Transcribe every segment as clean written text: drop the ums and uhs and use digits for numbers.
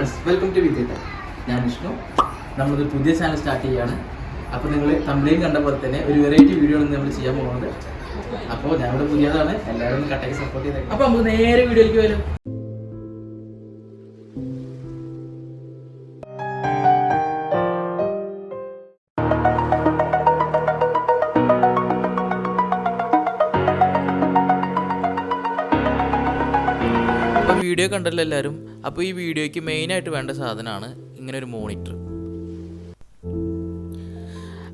Friends, welcome to വിദ്യ. ഞാൻ വിഷ്ണു. നമ്മളൊരു പുതിയ ചാനൽ സ്റ്റാർട്ട് ചെയ്യുകയാണ്. അപ്പോൾ നിങ്ങൾ തമിഴിൽ കണ്ട പോലെ തന്നെ ഒരു വെറൈറ്റി വീഡിയോ ആണ് നമ്മൾ ചെയ്യാൻ പോകുന്നത്. അപ്പോൾ ഞങ്ങളുടെ പുതിയതാണ്, എല്ലാവരും ഒന്ന് കട്ടയ്ക്ക് സപ്പോർട്ട് ചെയ്തേക്കാം. അപ്പോൾ നമുക്ക് നേരെ വീഡിയോയിലേക്ക് വരും. വീഡിയോ കണ്ടല്ലോ എല്ലാവരും. അപ്പോൾ ഈ വീഡിയോയ്ക്ക് മെയിനായിട്ട് വേണ്ട സാധനമാണ് ഇങ്ങനെ ഒരു മോണിറ്റർ.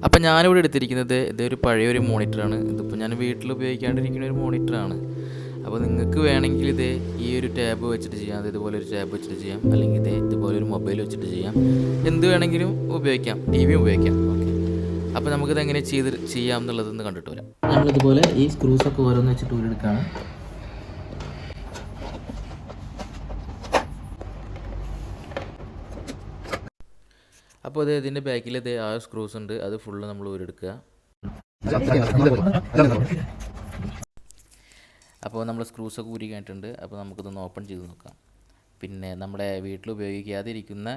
അപ്പോൾ ഞാനിവിടെ എടുത്തിരിക്കുന്നത് ഇതൊരു പഴയൊരു മോണിറ്ററാണ്. ഇതിപ്പോൾ ഞാൻ വീട്ടിൽ ഉപയോഗിക്കാണ്ടിരിക്കുന്ന ഒരു മോണിറ്ററാണ്. അപ്പോൾ നിങ്ങൾക്ക് വേണമെങ്കിൽ ഈ ഒരു ടാബ് വെച്ചിട്ട് ചെയ്യാം, ഇതുപോലെ ഒരു ടാബ് വെച്ചിട്ട് ചെയ്യാം, അല്ലെങ്കിൽ ഇതുപോലെ ഒരു മൊബൈൽ വെച്ചിട്ട് ചെയ്യാം, എന്ത് വേണമെങ്കിലും ഉപയോഗിക്കാം, ടി വി ഉപയോഗിക്കാം. ഓക്കെ, അപ്പോൾ നമുക്കിത് എങ്ങനെ ചെയ്യാം എന്നുള്ളതൊന്ന് കണ്ടിട്ട് വരാം. നമ്മളിതുപോലെ ഈ സ്ക്രൂസൊക്കെ ഓരോന്ന് വെച്ചിട്ട് ഊരെടുക്കുകയാണ്. അപ്പോൾ ഇതിൻ്റെ ബാക്കിൽ ആ സ്ക്രൂസ് ഉണ്ട്, അത് ഫുള്ള് നമ്മൾ ഊരെടുക്കുക. അപ്പോൾ നമ്മൾ സ്ക്രൂസൊക്കെ ഊരി കഴിഞ്ഞിട്ടുണ്ട്. അപ്പോൾ നമുക്കിതൊന്ന് ഓപ്പൺ ചെയ്ത് നോക്കാം. പിന്നെ നമ്മുടെ വീട്ടിൽ ഉപയോഗിക്കാതിരിക്കുന്ന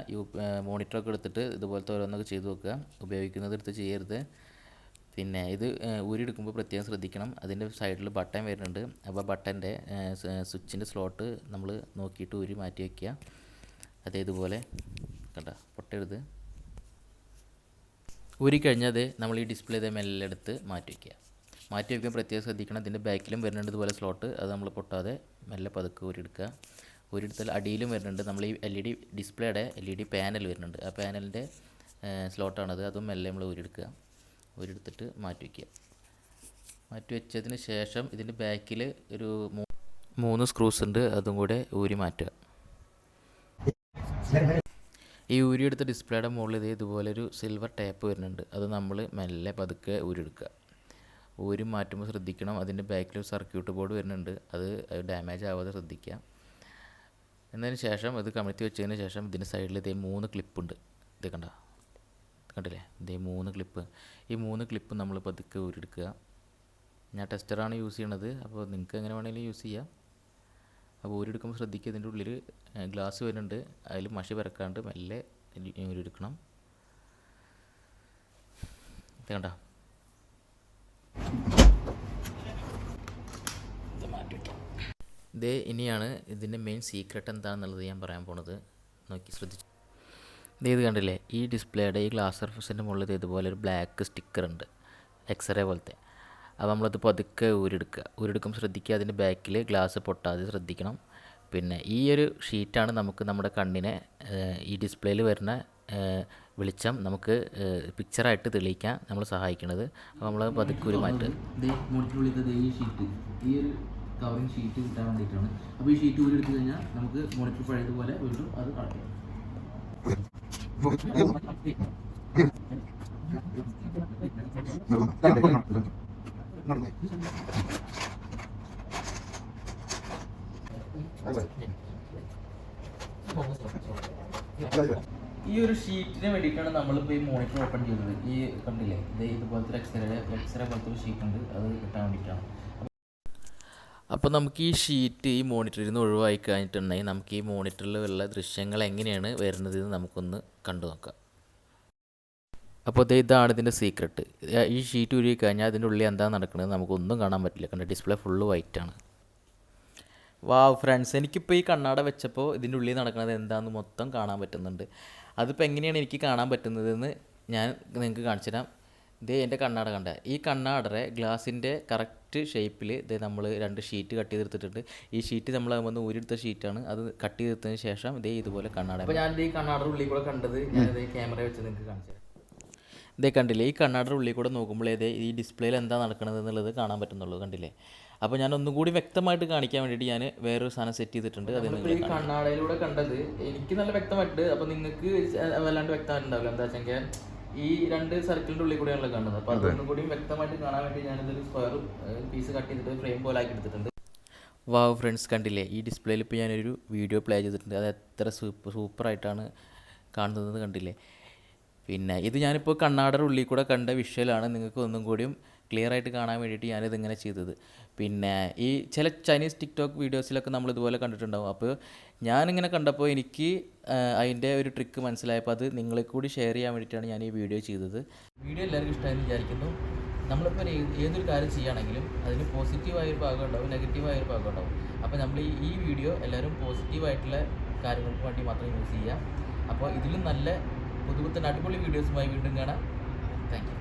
മോണിറ്ററൊക്കെ എടുത്തിട്ട് ഇതുപോലത്തെ ഓരോന്നൊക്കെ ചെയ്ത് നോക്കുക. ഉപയോഗിക്കുന്നത് എടുത്ത് ചെയ്യരുത്. പിന്നെ ഇത് ഊരിയെടുക്കുമ്പോൾ പ്രത്യേകം ശ്രദ്ധിക്കണം. അതിൻ്റെ സൈഡിൽ ബട്ടൺ വരുന്നുണ്ട്. അപ്പോൾ ബട്ടൻ്റെ സ്വിച്ചിൻ്റെ സ്ലോട്ട് നമ്മൾ നോക്കിയിട്ട് ഊരി മാറ്റി വയ്ക്കുക. ഇതുപോലെ കണ്ട പൊട്ടരുത്. ഊരിക്കഴിഞ്ഞാൽ നമ്മൾ ഈ ഡിസ്പ്ലേ മെല്ലെ എടുത്ത് മാറ്റി വയ്ക്കാൻ പ്രത്യേകം ശ്രദ്ധിക്കണം. ഇതിൻ്റെ ബാക്കിലും വരുന്നുണ്ട് ഇതുപോലെ സ്ലോട്ട്, അത് നമ്മൾ പൊട്ടാതെ മെല്ലെ പതുക്കെ ഊരിയെടുത്താൽ അടിയിലും വരുന്നുണ്ട്. നമ്മൾ ഈ LED ഡിസ്പ്ലേയുടെ LED പാനൽ വരുന്നുണ്ട്, ആ പാനലിൻ്റെ സ്ലോട്ടാണത്. അതും മെല്ലെ നമ്മൾ ഊരിയെടുത്തിട്ട് മാറ്റി വെച്ചതിന് ശേഷം ഇതിൻ്റെ ബാക്കിൽ ഒരു 3 സ്ക്രൂസ് ഉണ്ട്, അതും കൂടെ ഊരി മാറ്റുക. ഈ ഊരിയെടുത്ത ഡിസ്പ്ലേയുടെ മുകളിൽ ഇതുപോലൊരു സിൽവർ ടാപ്പ് വരുന്നുണ്ട്, അത് നമ്മൾ മെല്ലെ പതുക്കെ ഊരിയെടുക്കുക. ഊരി മാറ്റുമ്പോൾ ശ്രദ്ധിക്കണം. അതിൻ്റെ ബാക്കിൽ ഒരു സർക്യൂട്ട് ബോർഡ് വരുന്നുണ്ട്, അത് ഡാമേജ് ആവാതെ ശ്രദ്ധിക്കുക. എന്നതിന് ശേഷം ഇത് കമഴ്ത്തി വെച്ചതിന് ശേഷം ഇതിൻ്റെ സൈഡിൽ 3 ക്ലിപ്പുണ്ട്. ഇത് കണ്ടില്ലേ, 3 ക്ലിപ്പ്. ഈ 3 ക്ലിപ്പ് നമ്മൾ പതുക്കെ ഊരിയെടുക്കുക. ഞാൻ ടെസ്റ്ററാണ് യൂസ് ചെയ്യണത്, അപ്പോൾ നിങ്ങൾക്ക് എങ്ങനെ വേണമെങ്കിലും യൂസ് ചെയ്യാം. അപ്പോൾ ഊരിയെടുക്കുമ്പോൾ ശ്രദ്ധിക്കുക, ഇതിൻ്റെ ഉള്ളിൽ ഗ്ലാസ് വരുന്നുണ്ട്, അതിൽ മഷി പരക്കാണ്ട് മെല്ലെ ഊരിയെടുക്കണം. ഇത് കണ്ടോ, ഇനിയാണ് ഇതിൻ്റെ മെയിൻ സീക്രട്ട് എന്താണെന്നുള്ളത് ഞാൻ പറയാൻ പോണത്. നോക്കി ശ്രദ്ധിച്ചു. ഇത് കണ്ടില്ലേ, ഈ ഡിസ്പ്ലേയുടെ ഈ ഗ്ലാസ് സർഫസിൻ്റെ മുകളിൽ ഇതുപോലെ ഒരു ബ്ലാക്ക് സ്റ്റിക്കർ ഉണ്ട്, എക്സ്റേ പോലത്തെ. അപ്പോൾ നമ്മളത് പതുക്കെ ഊരെടുക്കുമ്പോൾ ശ്രദ്ധിക്കുക. അതിൻ്റെ ബാക്കിൽ ഗ്ലാസ് പൊട്ടാതെ ശ്രദ്ധിക്കണം. പിന്നെ ഈ ഒരു ഷീറ്റാണ് നമുക്ക് നമ്മുടെ കണ്ണിനെ ഈ ഡിസ്പ്ലേയിൽ വരുന്ന വെളിച്ചം നമുക്ക് പിക്ചറായിട്ട് തെളിയിക്കാൻ നമ്മൾ സഹായിക്കുന്നത്. അപ്പോൾ നമ്മൾ പതുക്കെ മാറ്റുക. ഈ ഷീറ്റ്, ഈ ഒരു കവറിങ് ഷീറ്റ് കിട്ടാൻ വേണ്ടിയിട്ടാണ്. അപ്പോൾ ഈ ഷീറ്റ് ഊരെടുത്ത് കഴിഞ്ഞാൽ നമുക്ക് മോണിറ്റർ പഴയതുപോലെ വീണ്ടും അത് കളയാം. ഈ ഒരു ഷീറ്റിന് വേണ്ടിയിട്ടാണ് നമ്മളിപ്പോൾ ഈ മോണിറ്റർ ഓപ്പൺ ചെയ്തത്. ഈ കണ്ടില്ലേ, ഇതുപോലത്തെ എക്സ്റേ പോലത്തെ ഒരു ഷീറ്റ് ഉണ്ട്, അത് കിട്ടാൻ വേണ്ടിയിട്ടാണ്. അപ്പോൾ നമുക്ക് ഈ ഷീറ്റ് ഈ മോണിറ്ററിൽ നിന്ന് ഒഴിവായി കഴിഞ്ഞിട്ടുണ്ടെങ്കിൽ നമുക്ക് ഈ മോണിറ്ററിലുള്ള ദൃശ്യങ്ങൾ എങ്ങനെയാണ് വരുന്നത് എന്ന് നമുക്കൊന്ന് കണ്ടു നോക്കാം. അപ്പോൾ ഇതാണ് ഇതിൻ്റെ സീക്രട്ട്. ഈ ഷീറ്റ് ഉരുകി കഴിഞ്ഞാൽ അതിൻ്റെ ഉള്ളിൽ എന്താണ് നടക്കുന്നത് നമുക്കൊന്നും കാണാൻ പറ്റില്ല. കണ്ട, ഡിസ്പ്ലേ ഫുള്ള് വൈറ്റാണ്. വാവ് ഫ്രണ്ട്സ്, എനിക്കിപ്പോൾ ഈ കണ്ണാട വെച്ചപ്പോൾ ഇതിൻ്റെ ഉള്ളിൽ നടക്കുന്നത് എന്താണെന്ന് മൊത്തം കാണാൻ പറ്റുന്നുണ്ട്. അതിപ്പോൾ എങ്ങനെയാണ് എനിക്ക് കാണാൻ പറ്റുന്നതെന്ന് ഞാൻ നിങ്ങൾക്ക് കാണിച്ചു തരാം. എൻ്റെ കണ്ണാട കണ്ട, ഈ കണ്ണാടയുടെ ഗ്ലാസിൻ്റെ കറക്റ്റ് ഷേപ്പിൽ നമ്മൾ 2 ഷീറ്റ് കട്ട് ചെയ്തെടുത്തിട്ടുണ്ട്. ഈ ഷീറ്റ് നമ്മൾ വന്ന് ഊരിയെടുത്ത ഷീറ്റാണ്, അത് കട്ട് ചെയ്തെടുത്തതിന് ശേഷം ഇതുപോലെ കണ്ണാട. അപ്പോൾ ഞാൻ ഈ കണ്ണാടയുടെ ഉള്ളിൽ കൂടെ കണ്ടത് ഞാനിത് ക്യാമറ വെച്ച് നിങ്ങൾക്ക് കാണിച്ചു തരാം. കണ്ടില്ലേ, ഈ കണ്ണാടയുടെ ഉള്ളിൽ കൂടെ നോക്കുമ്പോൾ ഈ ഡിസ്പ്ലേയിൽ എന്താ നടക്കുന്നത് എന്നുള്ളത് കാണാൻ പറ്റുന്നുള്ളൂ. കണ്ടില്ലേ, അപ്പോൾ ഞാൻ ഒന്നും കൂടി വ്യക്തമായിട്ട് കാണിക്കാൻ വേണ്ടിയിട്ട് ഞാൻ വേറൊരു സാധനം സെറ്റ് ചെയ്തിട്ടുണ്ട്. അത് ഈ കണ്ണാടയിലൂടെ കണ്ടത് എനിക്ക് നല്ല വ്യക്തമായിട്ട്, അപ്പോൾ നിങ്ങൾക്ക് വല്ലാണ്ട് വ്യക്തമായിട്ടുണ്ടാവില്ല. എന്താ വെച്ചാൽ ഈ 2 സർക്കിളിൻ്റെ ഉള്ളിൽ കൂടെയാണല്ലോ കണ്ടത്. അപ്പോൾ അതൊന്നും കൂടി വ്യക്തമായിട്ട് കാണാൻ വേണ്ടി ഞാനിതൊരു സ്ക്വയർ പീസ് കട്ട് ചെയ്തിട്ട് ഫ്രെയിം പോലെ ആക്കി എടുത്തിട്ടുണ്ട്. വാവ് ഫ്രണ്ട്സ്, കണ്ടില്ലേ, ഈ ഡിസ്പ്ലേയിൽ ഇപ്പോൾ ഞാനൊരു വീഡിയോ പ്ലേ ചെയ്തിട്ടുണ്ട്. അത് എത്ര സൂപ്പറായിട്ടാണ് കാണുന്നത് കണ്ടില്ലേ. പിന്നെ ഇത് ഞാനിപ്പോൾ കണ്ണാടയുടെ ഉള്ളിൽ കൂടെ കണ്ട വിഷ്വലാണ്, നിങ്ങൾക്ക് ഒന്നും കൂടിയും ക്ലിയർ ആയിട്ട് കാണാൻ വേണ്ടിയിട്ട് ഞാനിതിങ്ങനെ ചെയ്തത്. പിന്നെ ഈ ചില ചൈനീസ് ടിക്ടോക്ക് വീഡിയോസിലൊക്കെ നമ്മൾ ഇതുപോലെ കണ്ടിട്ടുണ്ടാകും. അപ്പോൾ ഞാനിങ്ങനെ കണ്ടപ്പോൾ എനിക്ക് അതിൻ്റെ ഒരു ട്രിക്ക് മനസ്സിലായപ്പോൾ അത് നിങ്ങളെ കൂടി ഷെയർ ചെയ്യാൻ വേണ്ടിയിട്ടാണ് ഞാൻ ഈ വീഡിയോ ചെയ്തത്. വീഡിയോ എല്ലാവർക്കും ഇഷ്ടമായെന്ന് വിചാരിക്കുന്നു. നമ്മളിപ്പോൾ ഏതൊരു കാര്യം ചെയ്യുകയാണെങ്കിലും അതിന് പോസിറ്റീവായൊരു ഭാഗം ഉണ്ടാവും, നെഗറ്റീവായൊരു ഭാഗം ഉണ്ടാവും. അപ്പോൾ നമ്മൾ ഈ വീഡിയോ എല്ലാവരും പോസിറ്റീവായിട്ടുള്ള കാര്യങ്ങൾക്ക് വേണ്ടി മാത്രം യൂസ് ചെയ്യുക. അപ്പോൾ ഇതിലും നല്ല പുതുപുത്തൻ അടിപൊളി വീഡിയോസുമായി വീണ്ടും കാണാം. Thank you.